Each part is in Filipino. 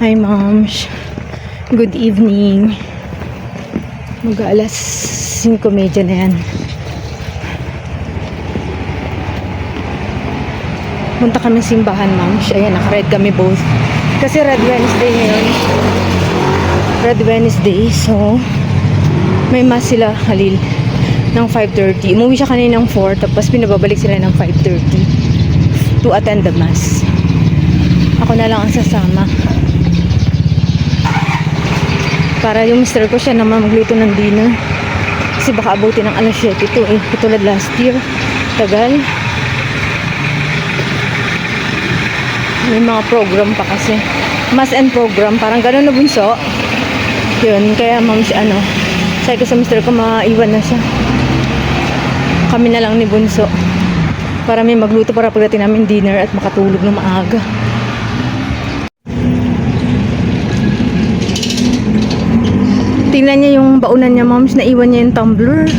Hi moms, good evening. Mag-alas 5:30 na yan. Punta kami simbahan moms. Ayan, naka-red kami both. Kasi Red Wednesday ngayon. Red Wednesday, so may mass sila Halil ng 5:30. Umuwi siya kanina ng 4, tapos pinababalik sila ng 5:30 to attend the mass. Ako na lang ang sasama. Para yung mister ko siya naman magluto ng dinner. Kasi baka abutin ng alas 7 ito eh. Katulad last year. Tagal. May mga program pa kasi. Mass and program. Parang gano'n na bunso. Yun. Kaya ma'am siya sabi ko sa mister ko maiwan na siya. Kami na lang ni bunso. Para may magluto para pagdating namin dinner at makatulog ng maaga. Tingnan niya yung baunan niya, moms. Naiwan niya yung tumbler.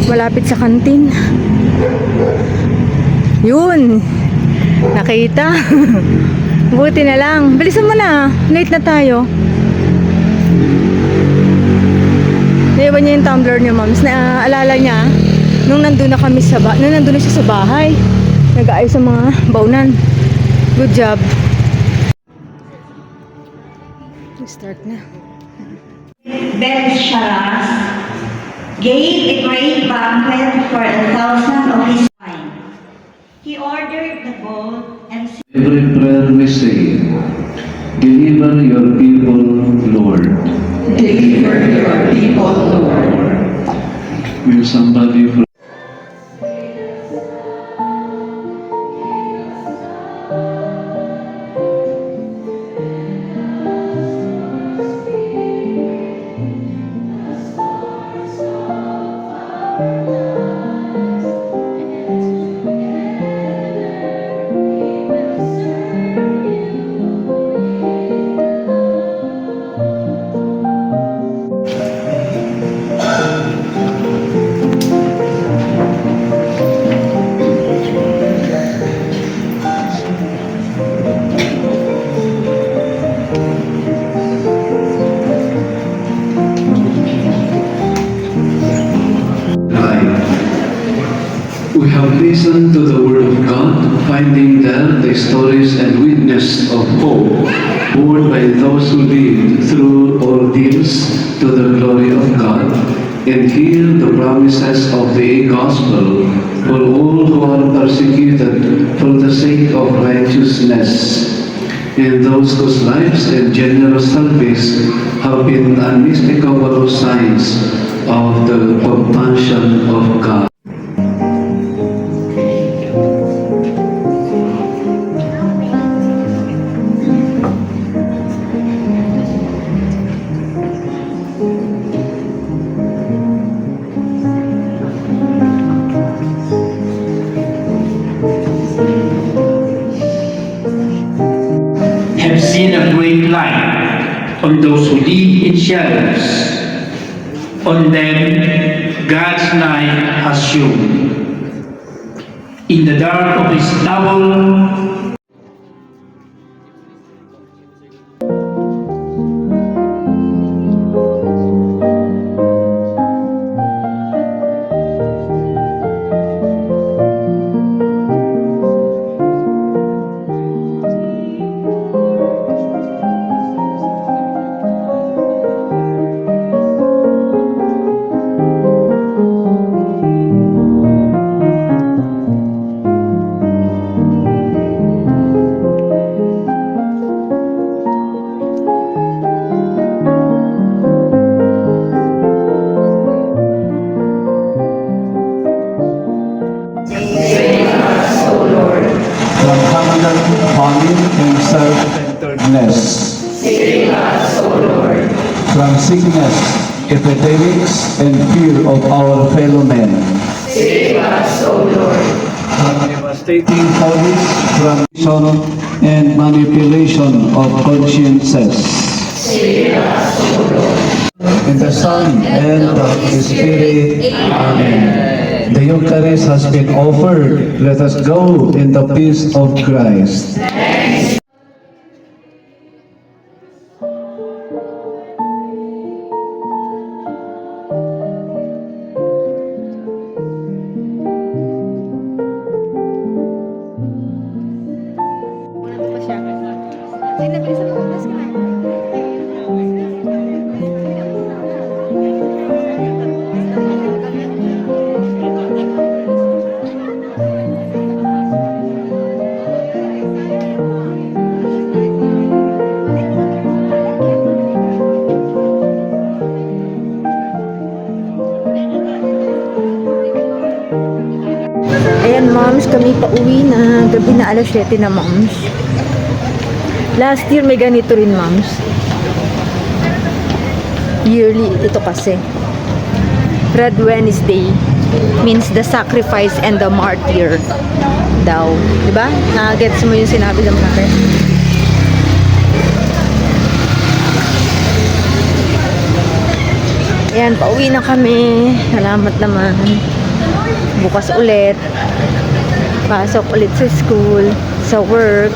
Malapit sa kantin. Yun. Nakita. Buti na lang. Bilisan mo na. Late na tayo. Naiwan niya yung tumbler niya, moms. Naalala niya, nung nandun na siya sa bahay. Nag-aayos sa mga baunan. Good job. Start na. Belshazzar gave a great banquet for 1,000 of his wine. He ordered the gold and Every prayer we say, deliver your people, Lord. deliver your people, Lord. Will somebody pray? We have listened to the Word of God, finding there the stories and witness of hope borne by those who lived through ordeals to the glory of God, and hear the promises of the gospel for all who are persecuted for the sake of righteousness, and those whose lives and generous service have been unmistakable signs of the compassion of God. Have seen a great light on those who live in shadows. On them, God's light has shone. In the dark of his double From hunger, famine, and self-centeredness. Save us, O Lord. From sickness, epidemics, and fear of our fellow men. Save us, O Lord. From devastating habits, from corruption and manipulation of consciences. Save us, O Lord. In the Son and the Spirit. Amen. The Eucharist has been offered. Let us go in the peace of Christ. moms, kami pa uwi na. Gabi na alas 7 na, moms. Last year may ganito rin, moms. Yearly ito kasi. Red Wednesday means the sacrifice and the martyr daw. Diba? Na-gets mo yung sinabi ng natin? Ayan, pauwi na kami. Salamat naman. Bukas ulit. Pasok ulit sa school, sa work.